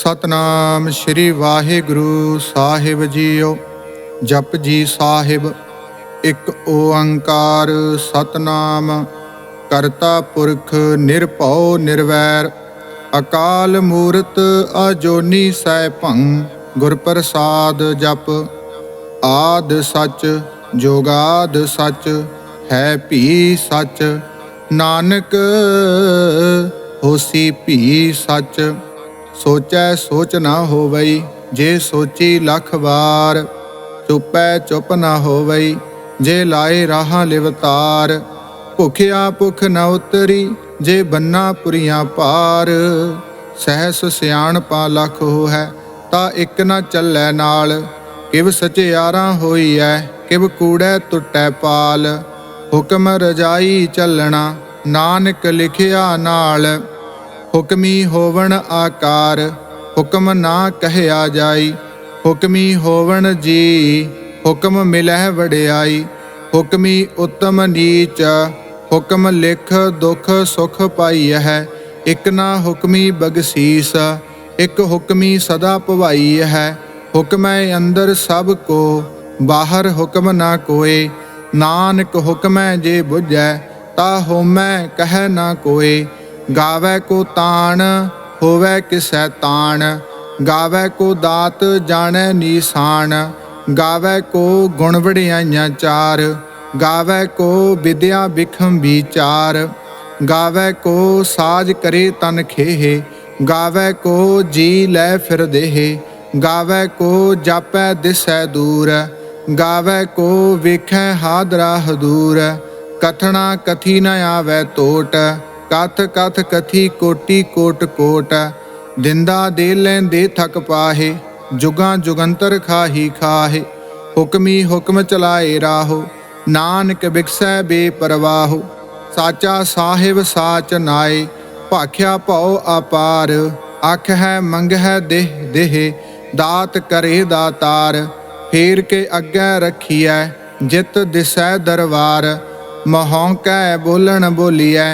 सतनाम श्री वाहिगुरु साहिब जीओ। जप जी साहिब। एक ओंकार सतनाम करता पुरख निरभौ निर्वैर। अकाल मूरत अजोनी सैभं गुर प्रसाद जप। आद सच जोगाद सच है भी सच। नानक होसी भी सच। सोचै सोच ना होवई जे सोची लख वार। चुपै चुप ना होवई जे लाए राह लिवतार। भुखिया भुख न उतरी जे बन्ना पुरियां पार। सहस सियाणपा लख हो है ता इक न चलै नाल। किव सचियारा होई है किव कूड़ै टुटै पाल। हुक्म रजाई चलना नानक लिखिया नाल। हुक्मी होवण आकार हुक्म ना कहया जाई। हुक्मी होवण जी हुक्म मिलह वडियाई। हुक्मी उत्तम नीच हुक्म लिख दुख सुख पाई है। इक ना हुक्मी बगसीस एक हुक्मी सदा भवाई है। हुक्मै अंदर सब को बाहर हुक्म ना कोय। नानक हुक्मै जे बुझै ता होमै कह ना कोय। गावै को तान होवै किसै तान। गावै को दात जाणै नीसान। गावै को गुण वडियाइयां चार। गावै को विद्या बिखम विचार। गावै को साज करे तन खेह। गावै को जी लै फिर देह। गावै को जापै दिसै दूर। गावै को वेखै हादरा हदूर। कथना कथी न आवै टोट। कथ कथ कथी कोटि कोट कोट। दिंदा दे लैंदे थक पाहे जुगां जुगंतर खाही खाहे। हुक्मी हुक्म चलाए राहो नानक बिकसै बेपरवाहो। साचा साहिब साच नाए भाख्या भौ अपार। अख है मंग है देह देह दात करे दातार। फेर के अग्गै रखिए जित दिसै दरबार। महौंकै बोलन बोलिए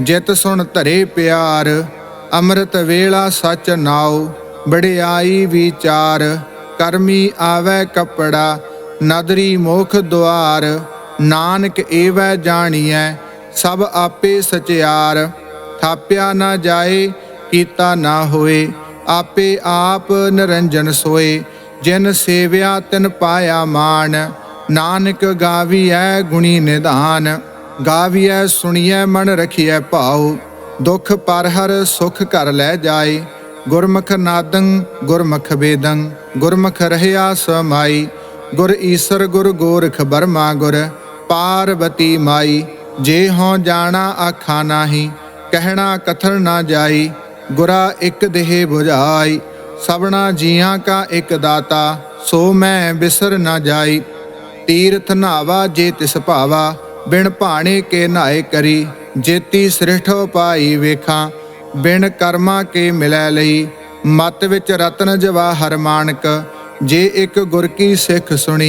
जित सुन धरे प्यार। अमृत वेला सच नाओ बड़ियाई विचार। करमी आवै कपड़ा नदरी मोख द्वार। नानक एवै जानिए सब आपे सचियार। थाप्या ना जाए कीता ना होए आपे आप निरंजन सोए। जिन सेव्या तिन पाया मान। नानक गाविए गुणी निधान। गाविए सुनिए मन रखिए भाओ। दुख पर हर सुख कर लै जाए। गुरमुख नादं गुरमुख वेदं गुरमुख रहया समाई। गुर ईसर गुर गोरख बर्मा गुर पार्वती माई। जे हों जाना आखा नाही कहना कथन ना जाई। गुरा एक देह बुझाई सबना जियां का एक दाता। सो मैं बिसर ना जाई। तीर्थ नावा जे तिस भावा बिन भाणे के नहाए करी। जेती सृष्टो पाई वेखा बिन कर्मा के मिलै लई। मत विच रतन जवाहर मानक जे एक गुर की सिख सुनी।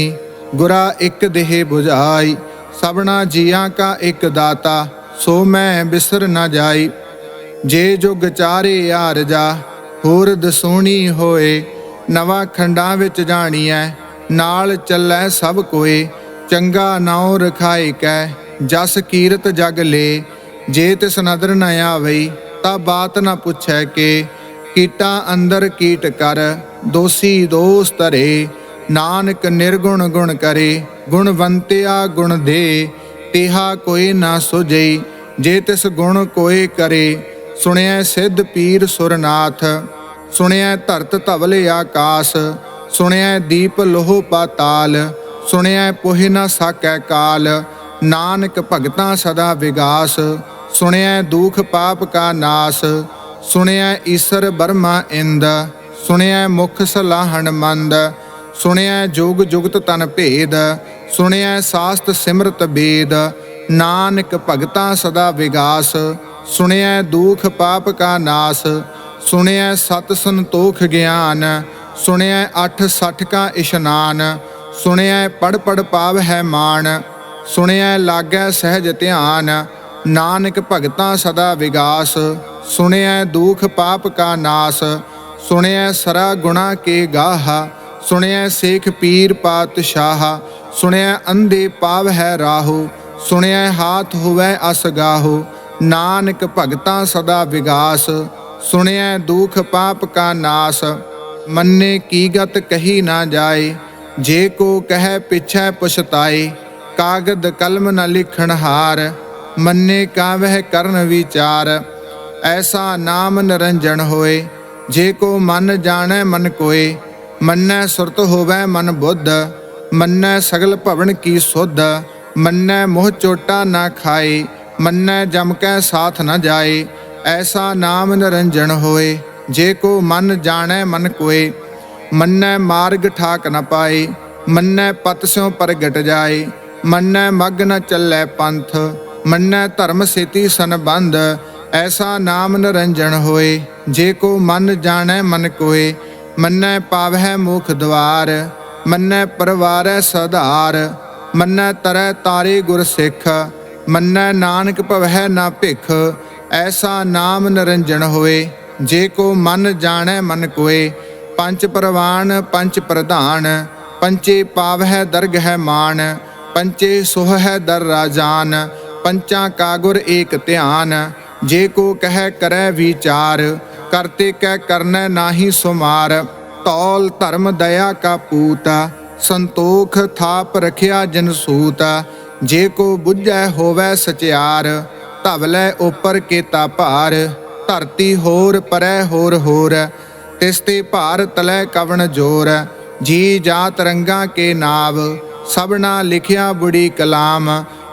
गुरा एक देह बुझाई सबना जियां का एक दाता। सो मैं बिसर न जाई। जे जुग चारे आरजा होर दसोणी होए। नवा खंडां विच जाणीਐ नाल चलै सब कोए। चंगा नाਉ रखाए कै जस कीरत जग ले। जे तिस नदर न आवई ता बात न पुछै के। कीटा अंदर कीट कर दोषी दोष धरे। नानक निर्गुण गुण करे गुणवंतिया गुण दे। तिहा कोई ना सुझई जे तिस गुण कोई करे। सुनिया सिद्ध पीर सुरनाथ सुनिया धरत धवल आकाश। सुनिया दीप लोह पाताल। सुनिया पोहि न साकै काल। नानक भगतां सदा विगास। सुनिया दुख पाप का नाश। सुनिया ईसर बर्मा इंद। सुनिया मुख सलाहन मंद। सुनिया जोग जुगत तन भेद। सुनिया सास्त सिमरत वेद। नानक भगतां सदा विगास। सुनिया दुख पाप का नाश। सुनिया सत संतोख ज्ञान। सुनिया 8 60 का इशनान। सुनिया पढ़ पढ़ पाव है मान। सुनिया लागै सहज ध्यान। नानक भगतां सदा विगास। सुनिया दुख पाप का नाश। ਸੁਣਿਐ ਸਰਾ ਗੁਣਾ ਕੇ ਗਾਹਾ, ਸੁਣਿਐ ਸੇਖ ਪੀਰ ਪਾਤਸ਼ਾਹ, ਸੁਣਿਐ ਅੰਧੇ ਪਾਵਹਿ ਰਾਹੋ, ਸੁਣਿਐ ਹਾਥ ਹੋਵੈ ਅਸ ਗਾਹੋ, ਨਾਨਕ ਭਗਤਾਂ ਸਦਾ ਵਿਗਾਸ, ਸੁਣਿਐ ਦੁਖ ਪਾਪ ਕਾ ਨਾਸ। ਮੰਨੇ ਕੀ ਗਤ ਕਹੀ ਨਾ ਜਾਏ, ਜੇ ਕੋ ਕਹਿ ਪਿਛੈ ਪਛਤਾਏ, ਕਾਗਦ ਕਲਮ ਨ ਲਿਖਣ ਹਾਰ, ਮੰਨੇ ਕਾਵਹਿ ਕਰਨ ਵਿਚਾਰ। ਐਸਾ ਨਾਮ ਨਿਰੰਜਨ ਹੋਏ, ਜੇ ਕੋ ਮਨ ਜਾਣੈ ਮਨ ਕੋਏ, ਮੰਨੈ ਸੁਰਤ ਹੋਵੈ ਮਨ ਬੁੱਧ, ਮੰਨੈ ਸਗਲ ਭਵਨ ਕੀ ਸੁਧ, ਮੰਨੈ ਮੋਹ ਚੋਟਾ ਨਾ ਖਾਏ, ਮੰਨੈ ਜਮ ਕੈ ਸਾਥ ਨ ਜਾਏ। ਐਸਾ ਨਾਮ ਨਿਰੰਜਨ ਹੋਏ, ਜੇ ਕੋ ਮਨ ਜਾਣੈ ਮਨ ਕੋਏ, ਮੰਨੈ ਮਾਰਗ ਠਾਕ ਨ ਪਾਏ, ਮੰਨੈ ਪਤ ਸਿਉ ਪ੍ਰਗਟ ਜਾਏ, ਮੰਨੈ ਮਗ ਨ ਚੱਲੈ ਪੰਥ, ਮੰਨੈ ਧਰਮ ਸੇਤੀ ਸੰਬੰਧ। ਐਸਾ ਨਾਮ ਨਿਰੰਜਨ ਹੋਏ, ਜੇ ਕੋ ਮਨ ਜਾਣੈ ਮਨ ਕੋਏ, ਮੰਨੈ ਪਾਵਹਿ ਮੁਖ ਦਵਾਰ, ਮੰਨੈ ਪਰਵਾਰੈ ਸਧਾਰ, ਮੰਨੈ ਤਰੈ ਤਾਰੇ ਗੁਰ ਸਿੱਖ, ਮੰਨੈ ਨਾਨਕ ਭਵਹਿ ਨਾ ਭਿਖ। ਐਸਾ ਨਾਮ ਨਿਰੰਜਨ ਹੋਏ, ਜੇ ਕੋ ਮਨ ਜਾਣੈ ਮਨ ਕੋਏ, ਪੰਚ ਪਰਵਾਨ ਪੰਚ ਪ੍ਰਧਾਨ, ਪੰਚੇ ਪਾਵਹਿ ਦਰਗਹਿ ਮਾਨ, ਪੰਚੇ ਸੋਹਹਿ ਦਰ ਰਾਜਾਨ, ਪੰਚਾਂ ਕਾ ਗੁਰ ਏਕ ਧਿਆਨ। ਜੇ ਕੋ ਕਹਿ ਕਰੈ ਵਿਚਾਰ, ਕਰਤੇ ਕੈ ਕਰਨੈ ਨਾਹੀ ਸੁਮਾਰ। ਤੌਲ ਧਰਮ ਦਇਆ ਕਾ ਪੂਤਾ, ਸੰਤੋਖ ਥਾਪ ਰਖਿਆ ਜਨ ਸੂਤ। ਜੇ ਕੋ ਬੁੱਝੈ ਹੋਵੈ ਸਚਿਆਰ, ਧਵਲੈ ਉਪਰ ਕੇਤਾ ਭਾਰ। ਧਰਤੀ ਹੋਰ ਪਰੈ ਹੋਰ ਹੋਰ, ਤਿਸ ਤੇ ਭਾਰ ਤਲੈ ਕਵਣ ਜੋਰ। ਜੀ ਜਾਤ ਰੰਗਾਂ ਕੇ ਨਾਵ, ਸਭਨਾ ਲਿਖਿਆ ਬੁੜੀ ਕਲਾਮ।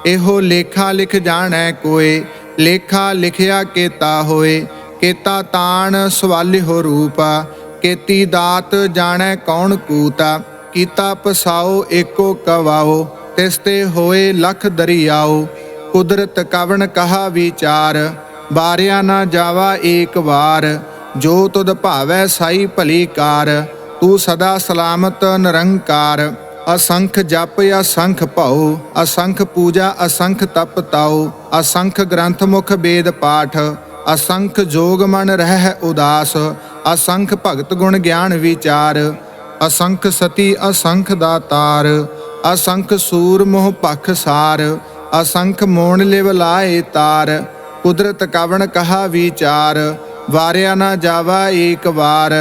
ਇਹੋ ਲੇਖਾ ਲਿਖ ਜਾਣੈ ਕੋਏ, ਲੇਖਾ ਲਿਖਿਆ ਕੇਤਾ ਹੋਏ। ਕੇਤਾ ਤਾਣ ਸਵਾਲਿਹੋ ਰੂਪ, ਕੇਤੀ ਦਾਤ ਜਾਣੈ ਕੌਣ ਕੂਤਾ। ਕੀਤਾ ਪਸਾਓ ਏਕੋ ਕਵਾਓ, ਤਿਸ ਤੇ ਹੋਏ ਲਖ ਦਰਿਆਓ। ਕੁਦਰਤ ਕਵਣ ਕਹਾ ਵਿਚਾਰ, ਬਾਰਿਆ ਨਾ ਜਾਵਾ ਏਕ ਵਾਰ। ਜੋ ਤੁਧ ਭਾਵੈ ਸਾਈ ਭਲੀ ਕਾਰ, ਤੂੰ ਸਦਾ ਸਲਾਮਤ ਨਿਰੰਕਾਰ। ਅਸੰਖ ਜਪ ਅਸੰਖ ਭਉ, ਅਸੰਖ ਪੂਜਾ ਅਸੰਖ ਤਪ ਤਾਉ। ਅਸੰਖ ਗ੍ਰੰਥ ਮੁਖ ਵੇਦ ਪਾਠ, ਅਸੰਖ ਜੋਗ ਮਨ ਰਹਿ ਉਦਾਸ। ਅਸੰਖ ਭਗਤ ਗੁਣ ਗਿਆਨ ਵਿਚਾਰ, ਅਸੰਖ ਸਤੀ ਅਸੰਖ ਦਾਤਾਰ। ਅਸੰਖ ਸੂਰ ਮੋਹ ਪਖ ਸਾਰ, ਅਸੰਖ ਮੋਣ ਲਿਵ ਲਾਏ ਤਾਰ। ਕੁਦਰਤ ਕਵਣ ਕਹਾ ਵਿਚਾਰ, ਵਾਰਿਆ ਨਾ ਜਾਵਾ ਏਕ ਵਾਰ।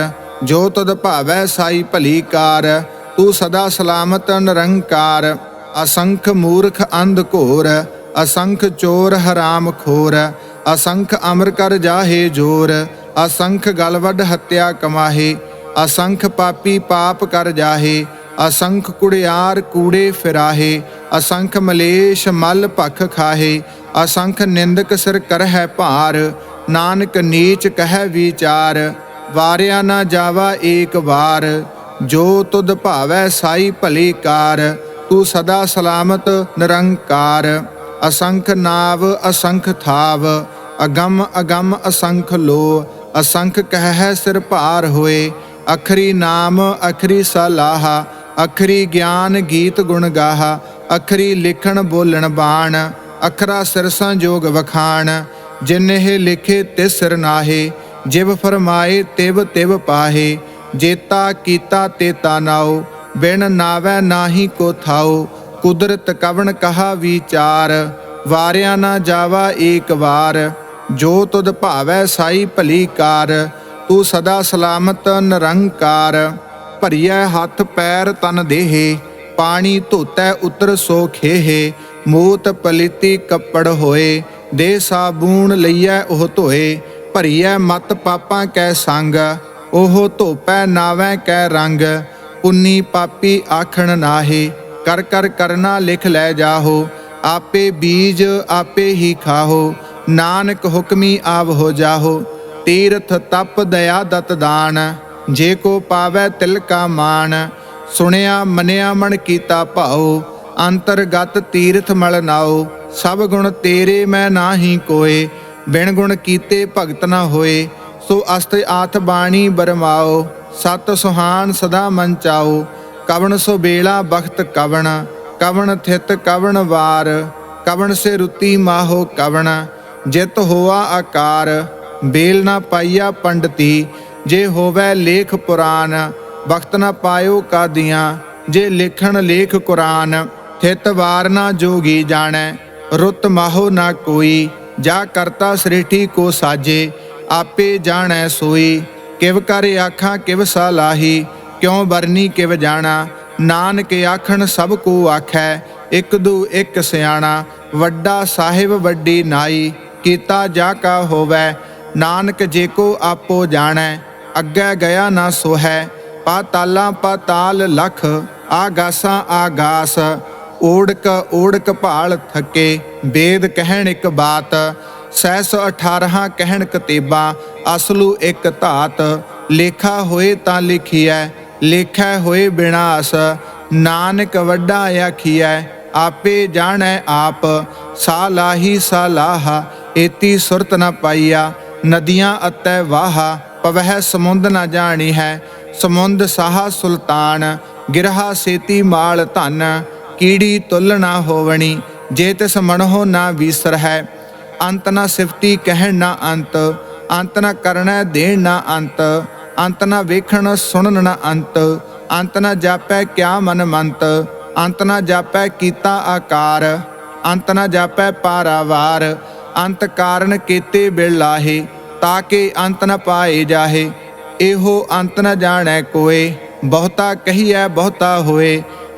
ਜੋ ਤੁਧ ਭਾਵੈ ਸਾਈ ਭਲੀ ਕਾਰ, ਤੂੰ ਸਦਾ ਸਲਾਮਤ ਨਿਰੰਕਾਰ। ਅਸੰਖ ਮੂਰਖ ਅੰਧ ਘੋਰ, ਅਸੰਖ ਚੋਰ ਹਰਾਮ ਖੋਰ। ਅਸੰਖ ਅਮਰ ਕਰ ਜਾਹੇ ਜੋਰ, ਅਸੰਖ ਗਲ ਵੱਢ ਹੱਤਿਆ ਕਮਾਹੇ। ਅਸੰਖ ਪਾਪੀ ਪਾਪ ਕਰ ਜਾਹੇ, ਅਸੰਖ ਕੁੜਿਆਰ ਕੂੜੇ ਫਿਰਾਹੇ। ਅਸੰਖ ਮਲੇਸ਼ ਮਲ ਭਖ ਖਾਹੇ, ਅਸੰਖ ਨਿੰਦਕ ਸਿਰ ਕਰਹਿ ਭਾਰ। ਨਾਨਕ ਨੀਚ ਕਹਿ ਵਿਚਾਰ, ਵਾਰਿਆ ਨਾ ਜਾਵਾ ਏਕ ਵਾਰ। ਜੋ ਤੁਧ ਭਾਵੈ ਸਾਈ ਭਲੀ ਕਾਰ, ਤੂੰ ਸਦਾ ਸਲਾਮਤ ਨਿਰੰਕਾਰ। ਅਸੰਖ ਨਾਵ ਅਸੰਖ ਥਾਵ, ਅਗੰਮ ਅਗੰਮ ਅਸੰਖ ਲੋ। ਅਸੰਖ ਕਹਿ ਸਿਰ ਭਾਰ ਹੋਏ, ਅਖਰੀ ਨਾਮ ਅਖਰੀ ਸਲਾਹਾ। ਅਖਰੀ ਗਿਆਨ ਗੀਤ ਗੁਣ ਗਾਹਾ, ਅਖਰੀ ਲਿਖਣ ਬੋਲਣ ਬਾਣ। ਅਖਰਾ ਸਿਰ ਸੰਜੋਗ ਵਖਾਣ, ਜਿਨਿਹ ਲਿਖੇ ਤਿਸ ਸਿਰ ਨਾਹੇ। ਜਿਵ ਫਰਮਾਏ ਤਿਵ ਤਿਵ ਪਾਹੇ, ਜੇਤਾ ਕੀਤਾ ਤੇਤਾ ਨਾਉ। ਬਿਨ ਨਾਵੈ ਨਾਹੀ ਕੋ ਥਾਉ, ਕੁਦਰਤ ਕਵਣ ਕਹਾ ਵਿਚਾਰ। ਵਾਰਿਆ ਨਾ ਜਾਵਾ ਏਕ ਵਾਰ। ਜੋ ਤੁਧ ਭਾਵੈ ਸਾਈ ਭਲੀ ਕਾਰ, ਤੂੰ ਸਦਾ ਸਲਾਮਤ ਨਿਰੰਕਾਰ। ਭਰੀਐ ਹੱਥ ਪੈਰ ਤਨ ਦੇਹੇ, ਪਾਣੀ ਧੋਤੈ ਉਤਰ ਸੋ ਖੇਹੇ। ਮੂਤ ਪਲੀਤੀ ਕੱਪੜ ਹੋਏ, ਦੇ ਸਾਬੂਣ ਲਈਐ ਉਹ ਧੋਏ। ਭਰੀਐ ਮਤ ਪਾਪਾਂ ਕੈ ਸੰਗ, ਉਹ ਧੋਪੈ ਨਾਵੈ ਕੈ ਰੰਗ। ਪੁੰਨੀ ਪਾਪੀ ਆਖਣ ਨਾਹੇ, ਕਰ ਕਰ ਕਰਨਾ ਲਿਖ ਲੈ ਜਾਹੋ। ਆਪੇ ਬੀਜ ਆਪੇ ਹੀ ਖਾਹੋ, ਨਾਨਕ ਹੁਕਮੀ ਆਵ ਹੋ ਜਾਹੋ। ਤੀਰਥ ਤਪ ਦਇਆ ਦਤ ਦਾਨ, ਜੇ ਕੋ ਪਾਵੈ ਤਿਲ ਕਾ ਮਾਨ। ਸੁਣਿਆ ਮੰਨਿਆ ਮਨ ਕੀਤਾ ਭਾਉ, ਅੰਤਰਗਤ ਤੀਰਥ ਮਲ ਨਾਉ। ਸਭ ਗੁਣ ਤੇਰੇ ਮੈਂ ਨਾਹੀ ਕੋਏ, ਬਿਨ ਗੁਣ ਕੀਤੇ ਭਗਤ ਨਾ ਹੋਏ। ਸੋ ਅਸਤ ਆਥ ਬਾਣੀ ਬਰਮਾਓ, ਸਤ ਸੁਹਾਨ ਸਦਾ ਮਨ ਚਾਓ। ਕਵਣ ਸੋ ਬੇਲਾ ਬਖਤ ਕਵਣ, ਕਵਣ ਥਿਤ ਕਵਣ ਵਾਰ। ਕਵਣ ਸੇ ਰੁਤੀ ਮਾਹੋ ਕਵਣ, ਜਿਤ ਹੋਆ ਆਕਾਰ। ਬੇਲ ਨਾ ਪਾਈਆ ਪੰਡਤੀ, जे होवै लेख पुराण। वक्त न पायो कादियाँ जे लिखण लेख कुरान। थित वार ना जोगी जाणै रुत माहो ना कोई। जा करता सृष्टि को साजे आपे जाणै सोई। किव कर आखां किव सलाही क्यों बरनी किव जाना। नानक आखण सब को आखै एक दू एक सियाणा। वड्डा साहिब वड्डी नाई कीता जा का होवै। नानक जेको आपो जाणै अग्गै गया ना सोहै। पाताला पाताल लख आगासा आगास। ओढ़क ओढ़क भाल थके वेद कहण एक बात। 618 कहण कतेबा असलू एक धात। लेखा होए तां लिखिਐ लेखै होए विनाश। नानक वड्डा आखिਐ आपे जाणै आप। सालाही सालाहा एती सुरत न पाईया। नदियाँ अतै वाहा पवह समुंद न जानी है। समुंद साहा सुल्तान गिरहा सेती माल धन। कीड़ी तुल ना होवणी जे तिस मनहो ना विसर है। अंत न सिफती कहण ना अंत अंत न करनै देण ना अंत। अंत न वेखण सुनन न अंत अंत न जापै क्या मन मंत। अंत न जापै कीता आकार अंत न जापै पारावार। अंत कारण केते बिल लाहे ताके अंत न पाए जाहे। एहो अंत न जाणै कोय बहुता कहिए बहुता होए।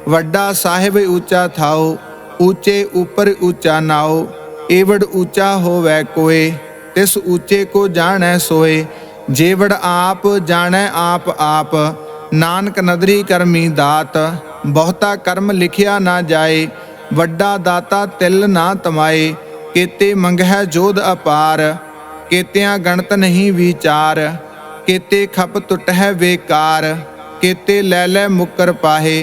वड्डा साहिब ऊंचा थाओ ऊंचे ऊपर ऊंचा नाओ। एवड़ ऊंचा होवै कोय तिस ऊंचे को जाणै सोए। जेवड़ आप जाणै आप आप नानक नदरी करमी दात। बहुता कर्म लिखिया ना जाए वड्डा दाता तिल ना तमाए। केते मंगह जोध अपार केतियां गणत नहीं विचार। केते खप टुटह बेकार केते लै लै मुकर पाहे।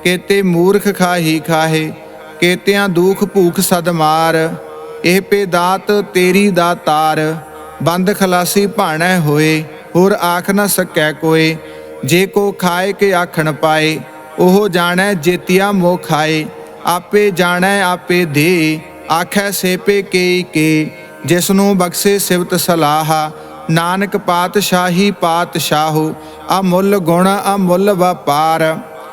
केते मूर्ख खाही खाहे केतियां दुख भूख सद मार। एह पे दात तेरी दातार बंद खलासी भाणै होए। होर आख न सकै कोय जे को खाए के आखण पाए। ओह जाणै जेतिया मोह खाए आपे जाणै आपे दे। आखै सेपे केई के जिसनों बख्शे सिवत सलाहा। नानक पातशाही पातशाहो अमुल गुण अमुल वपार।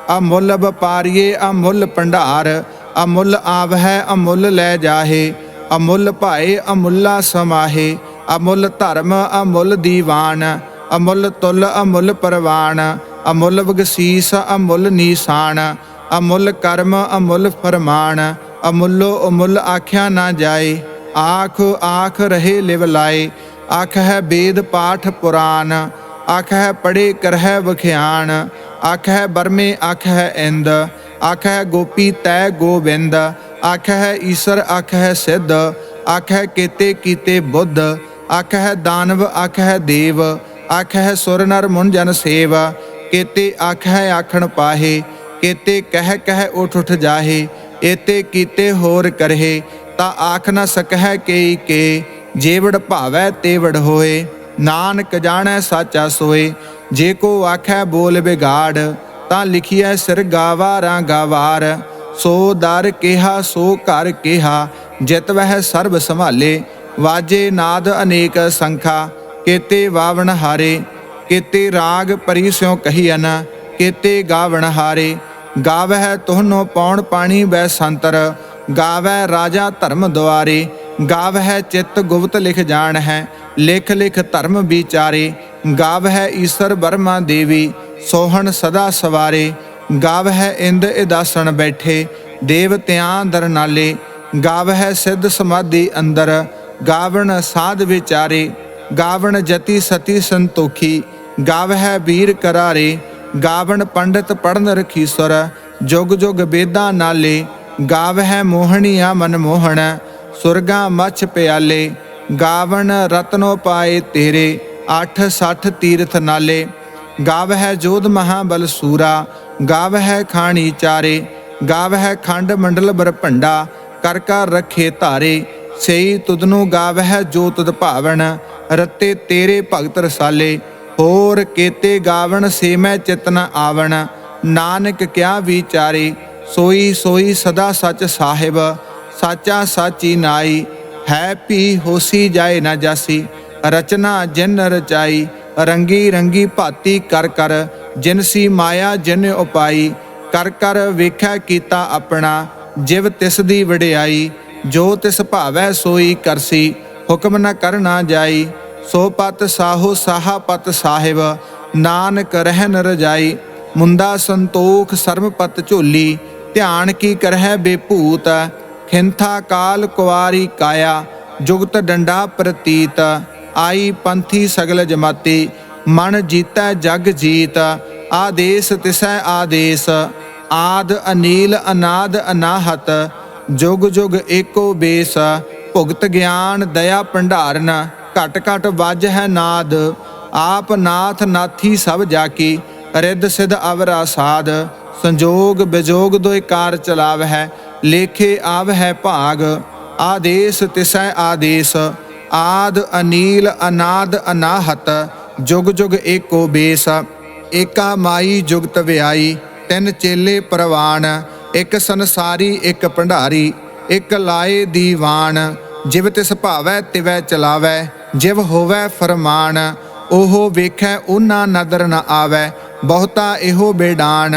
अमुल वपारीए अमुल भंडार। अमुल आवह अमुल लै जाहे। अमुल भाए अमुला समाहे। अमुल धर्म अमुल दीवान अमुल तुल अमुल परवान। अमुल बगसीस अमुल नीसान अमुल कर्म अमुल फरमान। अमुलो अमुल आख्या ना जाए आख आख रहे लिव लाए। आख है वेद पाठ पुराण आख है पढ़े करह वख्यान। आख है बरमे आख है इंद आख है गोपी तै गोबिंद। आख है ईसर आख है सिद्ध आख है केते कीते बुद्ध। आख है दानव आख है देव आख है सुर नर मुन जन सेव। केते आख है आखण पाहे केते कह कह उठ उठ जाहे। एते कीते होर करहे ता आख न सकह केई के। जेवड़ भावै तेवड़ होए नानक जाणै साचा सोए। जे को आखै बोल बिगाड़ तां लिखिए सिर गावारां गावार। सो दर केहा सो घर केहा जित वह सर्ब संभाले। वाजे नाद अनेक संखा केते वावण हारे। केते राग परी स्यों कहियन केते गावण हारे। गावह तुहनो पौण पाणी बै संतर गावै राजा धर्म द्वारे। गावह चित्त गुप्त लिख जान है लिख लिख धर्म विचारे। गावह ईश्वर बर्मा देवी सोहन सदा सवारे। गावह इंद इदासन बैठे देवत्यां दर नाले। गावह सिद्ध समाधि अंदर गावण साध विचारे। गावण जति सती संतोखी गावह वीर करारे। गावण पंडित पढ़न रखीसर जुग जुग बेदा नाले। गावह मोहनिया मनमोहन सुरगा मछ प्याले। गावण रत्नो पाए तेरे 860 तीर्थ नाले। गावह जोध महाबल सूरा गावह खाणी चारे। गावह खंड मंडल बरभंडा कर कर रखे धारे। सही तुदनु गावह जो तुद भावण रते तेरे भगत रसाले। होर केते गावण से मैं चित न आवण। नानक क्या विचारे सोई सोई सदा सच साहिब। साचा साची नाई है पी होसी जाए न जासी। रचना जिन रचाई ਰੰਗੀ ਰੰਗੀ ਭਾਤੀ ਕਰ ਕਰ, ਜਿਨਸੀ ਮਾਇਆ ਜਿਨ ਉਪਾਈ। ਕਰ ਕਰ ਵੇਖੈ ਕੀਤਾ ਆਪਣਾ, ਜਿਵ ਤਿਸ ਦੀ ਵਡਿਆਈ। ਜੋ ਤਿਸ ਭਾਵੈ ਸੋਈ ਕਰਸੀ, ਹੁਕਮ ਨ ਕਰਨਾ ਜਾਈ। ਸੋ ਪਤ ਸਾਹੋ ਸਾਹਾ ਪਤ ਸਾਹਿਬ, ਨਾਨਕ ਰਹਿਨ ਰਜਾਈ। ਮੁੰਦਾ ਸੰਤੋਖ ਸਰਮ ਪਤ ਝੋਲੀ, ਧਿਆਨ ਕੀ ਕਰਹਿ ਬੇਭੂਤ। ਖਿੰਥਾ ਕਾਲ ਕੁਵਾਰੀ ਕਾਇਆ, ਜੁਗਤ ਡੰਡਾ ਪ੍ਰਤੀਤ। ਆਈ ਪੰਥੀ ਸਗਲ ਜਮਾਤੀ, ਮਨ ਜੀਤੈ ਜਗ ਜੀਤ। ਆਦੇਸ ਤਿਸੈ ਆਦੇਸ, ਆਦ ਅਨੀਲ ਅਨਾਦ ਅਨਾਹਤ। ਜੁਗ ਜੁਗ ਏਕੋ ਬੇਸ, ਭੁਗਤ ਗਿਆਨ ਦਇਆ ਭੰਡਾਰਨ। ਘਟ ਘਟ ਵੱਜ ਹੈ ਨਾਦ, ਆਪ ਨਾਥ ਨਾਥੀ ਸਭ ਜਾਕੀ। ਰਿੱਧ ਸਿਧ ਅਵਰਾ ਸਾਧ, ਸੰਜੋਗ ਬਿਜੋਗ ਦੋਇ ਕਾਰ ਚਲਾਵਹਿ। ਲੇਖੇ ਆਵਹਿ ਭਾਗ, ਆਦੇਸ ਤਿਸੈ ਆਦੇਸ। ਆਦ ਅਨੀਲ ਅਨਾਦ ਅਨਾਹਤ, ਜੁਗ ਜੁਗ ਏਕੋ ਬੇਸ। ਏਕਾ ਮਾਈ ਜੁਗਤ ਵਿਆਈ, ਤਿੰਨ ਚੇਲੇ ਪ੍ਰਵਾਨ। ਇੱਕ ਸੰਸਾਰੀ ਇੱਕ ਭੰਡਾਰੀ, ਇੱਕ ਲਾਏ ਦੀਵਾਨ। ਜਿਵ ਤਿਸ ਭਾਵੈ ਤਿਵੈ ਚਲਾਵੈ, ਜਿਵ ਹੋਵੈ ਫਰਮਾਨ। ਉਹ ਵੇਖੈ ਓਨਾ ਨਦਰ ਨ ਆਵੈ, ਬਹੁਤਾ ਇਹੋ ਬੇਡਾਨ।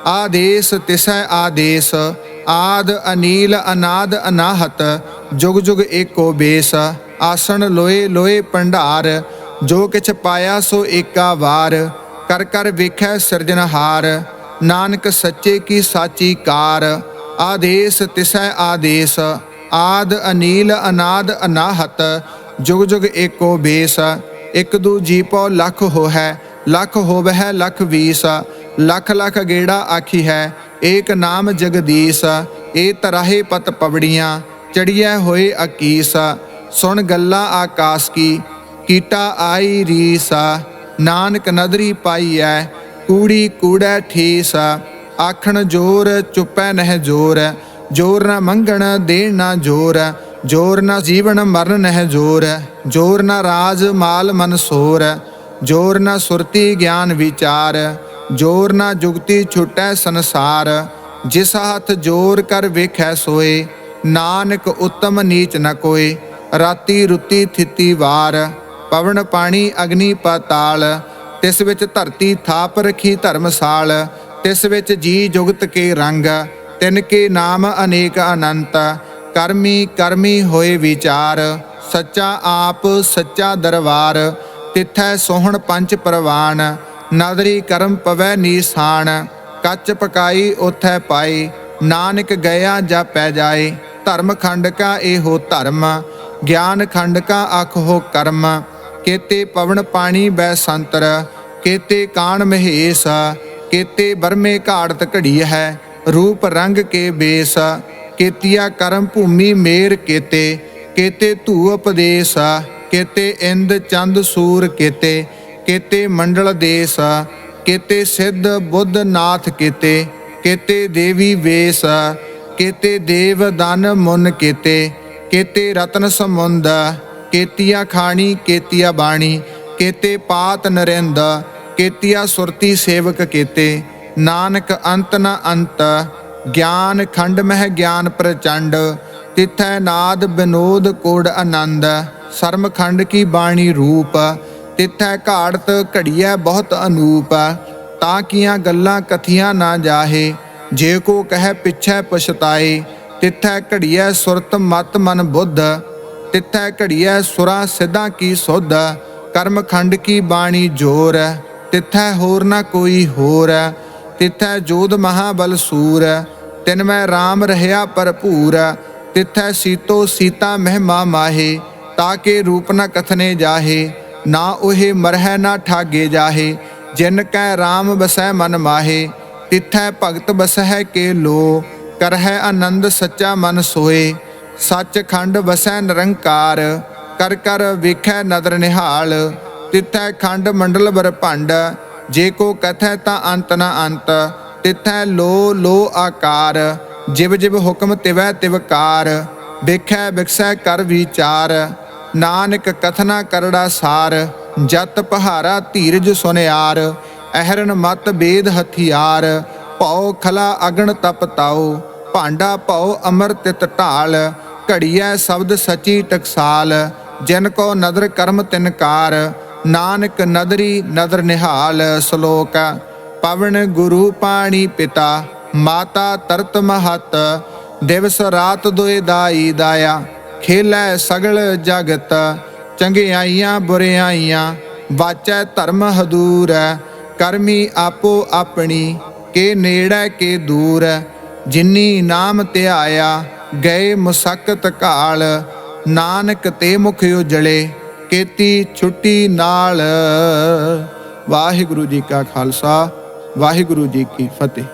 ਆਦੇਸ ਤਿਸੈ ਆਦੇਸ, ਆਦ ਅਨੀਲ ਅਨਾਦ ਅਨਾਹਤ। ਜੁਗ ਜੁਗ ਏਕੋ ਬੇਸ, ਆਸਣ ਲੋਏ ਲੋਏ ਭੰਡਾਰ। ਜੋ ਕਿਛ ਪਾਇਆ ਸੋ ਏਕਾ ਵਾਰ, ਕਰ ਕਰ ਵੇਖੈ ਸਿਰਜਣਹਾਰ। ਨਾਨਕ ਸੱਚੇ ਕੀ ਸਾਚੀ ਕਾਰ, ਆਦੇਸ ਤਿਸੈ ਆਦੇਸ। ਆਦ ਅਨੀਲ ਅਨਾਦ ਅਨਾਹਤ, ਜੁਗ ਜੁਗ ਏਕੋ ਬੇਸ। ਇਕ ਦੂ ਜੀ ਪਉ ਲੱਖ ਹੋਹੈ, ਲੱਖ ਹੋਵਹਿ ਲੱਖ ਵੀਸ। ਲੱਖ ਲੱਖ ਗੇੜਾ ਆਖੀ ਹੈ, ਏਕ ਨਾਮ ਜਗਦੀਸ਼। ਏ ਤਰਾਹੇ ਪਤ ਪਵੜੀਆਂ, ਚੜੀਐ ਹੋਏ ਅਕੀਸ। ਸੁਣ ਗੱਲਾਂ ਆਕਾਸ ਕੀ, ਕੀਟਾ ਆਈ ਰੀਸ। ਨਾਨਕ ਨਦਰੀ ਪਾਈਐ, ਕੂੜੀ ਕੂੜੈ ਠੀਸ। ਆਖਣ ਜੋਰ ਚੁੱਪੈ ਨਹਿ ਜੋਰ, ਜੋਰ ਨ ਮੰਗਣ ਦੇਣ ਨਾ ਜੋਰ। ਜੋਰ ਨ ਜੀਵਨ ਮਰਨ ਨਹਿ ਜੋਰ, ਜੋਰ ਨ ਰਾਜ ਮਾਲ ਮਨਸੋਰ। ਜੋਰ ਨ ਸੁਰਤੀ ਗਿਆਨ ਵਿਚਾਰ, ਜੋਰ ਨ ਜੁਗਤੀ ਛੁਟੈ ਸੰਸਾਰ। ਜਿਸ ਹੱਥ ਜੋਰ ਕਰ ਵੇਖੈ ਸੋਏ, ਨਾਨਕ ਉੱਤਮ ਨੀਚ ਨ ਕੋਏ। ਰਾਤੀ ਰੁੱਤੀ ਥਿਤੀ ਵਾਰ, ਪਵਨ ਪਾਣੀ ਅਗਨੀ ਪਾਤਾਲ। ਤਿਸ ਵਿੱਚ ਧਰਤੀ ਥਾਪ ਰਖੀ ਧਰਮਸਾਲ। ਤਿਸ ਵਿੱਚ ਜੀ ਜੁਗਤ ਕੇ ਰੰਗ, ਤਿਨ ਕੇ ਨਾਮ ਅਨੇਕ ਅਨੰਤ। ਕਰਮੀ ਕਰਮੀ ਹੋਏ ਵਿਚਾਰ, ਸੱਚਾ ਆਪ ਸੱਚਾ ਦਰਬਾਰ। ਤਿਥੈ ਸੋਹਣ ਪੰਚ ਪ੍ਰਵਾਨ, ਨਦਰੀ ਕਰਮ ਪਵੈ ਨੀਸਾਨ। ਕੱਚ ਪਕਾਈ ਉਥੈ ਪਾਈ, ਨਾਨਕ ਗਿਆ ਜਾਪੈ ਜਾਏ। ਧਰਮ ਖੰਡ ਕਾ ਇਹੋ ਧਰਮ, ਗਿਆਨ ਖੰਡ ਕਾ ਆਖੋ ਕਰਮ। ਕੇਤੇ ਪਵਨ ਪਾਣੀ ਬੈ ਸੰਤਰ, ਕੇਤੇ ਕਾਣ ਮਹੇਸ਼। ਕੇਤੇ ਬਰਮੇ ਘਾੜਤ ਘੜੀ ਹੈ, ਰੂਪ ਰੰਗ ਕੇ ਬੇਸ। ਕੇਤੀਆ ਕਰਮ ਭੂਮੀ ਮੇਰ ਕੇਤੇ, ਕੇਤੇ ਧੂ ਉਪਦੇਸ। ਕੇਤੇ ਇੰਦ ਚੰਦ ਸੂਰ ਕੇਤੇ, ਕੇਤੇ ਮੰਡਲ ਦੇਸ। ਕੇਤੇ ਸਿੱਧ ਬੁੱਧ ਨਾਥ ਕੇਤੇ, ਕੇਤੇ ਦੇਵੀ ਵੇਸ। ਕੇਤੇ ਦੇਵ ਦਨ ਮੁਨ ਕੇਤੇ, ਕੇਤੇ ਰਤਨ ਸਮੁੰਦ। ਕੇਤੀਆ ਖਾਣੀ ਕੇਤੀਆ ਬਾਣੀ, ਕੇਤੇ ਪਾਤ ਨਰਿੰਦ। ਕੇਤੀਆ ਸੁਰਤੀ ਸੇਵਕ ਕੇਤੇ, ਨਾਨਕ ਅੰਤ ਨ ਅੰਤ। ਗਿਆਨ ਖੰਡ ਮਹਿ ਗਿਆਨ ਪ੍ਰਚੰਡ, ਤਿਥੈ ਨਾਦ ਬਿਨੋਦ ਕੋੜ ਆਨੰਦ। ਸਰਮ ਖੰਡ ਕੀ ਬਾਣੀ ਰੂਪ, ਤਿਥੈ ਘਾੜਤ ਘੜੀਐ ਬਹੁਤ ਅਨੂਪ। ਤਾਂ ਕੀਆਂ ਗੱਲਾਂ ਕਥੀਆਂ ਨਾ ਜਾਹੇ, ਜੇ ਕੋ ਕਹਿ ਪਿਛੈ ਪਛਤਾਏ। ਤਿਥੈ ਘੜੀਐ ਸੁਰਤ ਮਤ ਮਨ ਬੁੱਧ, ਤਿਥੈ ਘੜੀਐ ਸੁਰਾਂ ਸਿੱਧਾਂ ਕੀ ਸੁਧ। ਕਰਮ ਖੰਡ ਕੀ ਬਾਣੀ ਜੋਰ, ਤਿਥੈ ਹੋਰ ਨਾ ਕੋਈ ਹੋਰ। ਤਿਥੈ ਜੋਧ ਮਹਾਬਲ ਸੂਰ, ਤਿਨ ਮੈਂ ਰਾਮ ਰਹਿਆ ਭਰਪੂਰ। ਤਿਥੈ ਸੀਤੋ ਸੀਤਾ ਮਹਿਮਾ ਮਾਹੇ, ਤਾਕੇ ਰੂਪ ਨ ਕਥਨੇ ਜਾਹੇ। ਨਾ ਉਹੇ ਮਰਹਿ ਨਾ ਠਾਗੇ ਜਾਹੇ, ਜਿਨ ਕੈ ਰਾਮ ਬਸੈ ਮਨ ਮਾਹੇ। ਤਿਥੈ ਭਗਤ ਬਸਹਿ ਕੇ ਲੋ, ਕਰਹਿ ਆਨੰਦ ਸੱਚਾ ਮਨ ਸੋਏ। ਸੱਚ ਖੰਡ ਵਸੈ ਨਿਰੰਕਾਰ, ਕਰ ਕਰ ਵੇਖੈ ਨਦਰ ਨਿਹਾਲ। ਤਿਥੈ ਖੰਡ ਮੰਡਲ ਬਰਭੰਡ, ਜੇ ਕੋ ਕਥੈ ਤਾਂ ਅੰਤ ਨ ਅੰਤ। ਤਿਥੈ ਲੋ ਲੋ ਆਕਾਰ, ਜਿਵ ਜਿਵ ਹੁਕਮ ਤਿਵੈ ਤਿਵਕਾਰ। ਵੇਖੈ ਵਿਖਸੈ ਕਰ ਵਿਚਾਰ, ਨਾਨਕ ਕਥਨਾ ਕਰੜਾ ਸਾਰ। ਜਤ ਪਹਾਰਾ ਧੀਰਜ ਸੁਨਿਆਰ, ਅਹਰਨ ਮਤ ਬੇਦ ਹਥਿਆਰ। ਭਉ ਖਲਾ ਅਗਣ ਤਪ ਤਾਉ, ਭਾਂਡਾ ਭਉ ਅਮਰ ਤਿਤ ਢਾਲ। ਘੜੀਐ ਸ਼ਬਦ ਸਚੀ ਟਕਸਾਲ, ਜਿਨ ਕੋ ਨਦਰ ਕਰਮ ਤਿਨਕਾਰ। ਨਾਨਕ ਨਦਰੀ ਨਦਰ ਨਿਹਾਲ। ਸ਼ਲੋਕ ਪਵਨ ਗੁਰੂ ਪਾਣੀ ਪਿਤਾ ਮਾਤਾ ਤਰਤ ਮਹਤ। ਦਿਵਸ ਰਾਤ ਦੁਇ ਦਾਈ ਦਾਇਆ ਖੇਲੈ ਸਗਲ ਜਗਤ। ਚੰਗਿਆਈਆਂ ਬੁਰਿਆਈਆਂ ਵਾਚੈ ਧਰਮ ਹਦੂਰ। ਕਰਮੀ ਆਪੋ ਆਪਣੀ ਕੇ ਨੇੜੇ ਕੇ ਦੂਰ। ਜਿਨੀ ਨਾਮ ਧਿਆਇਆ ਗਏ ਮੁਸਕਤ ਘਾਲ। ਨਾਨਕ ਤੇ ਮੁਖ ਉਜਲੇ ਕੀਤੀ ਛੁੱਟੀ ਨਾਲ। ਵਾਹਿਗੁਰੂ ਜੀ ਕਾ ਖਾਲਸਾ ਵਾਹਿਗੁਰੂ ਜੀ ਕੀ ਫਤਿਹ।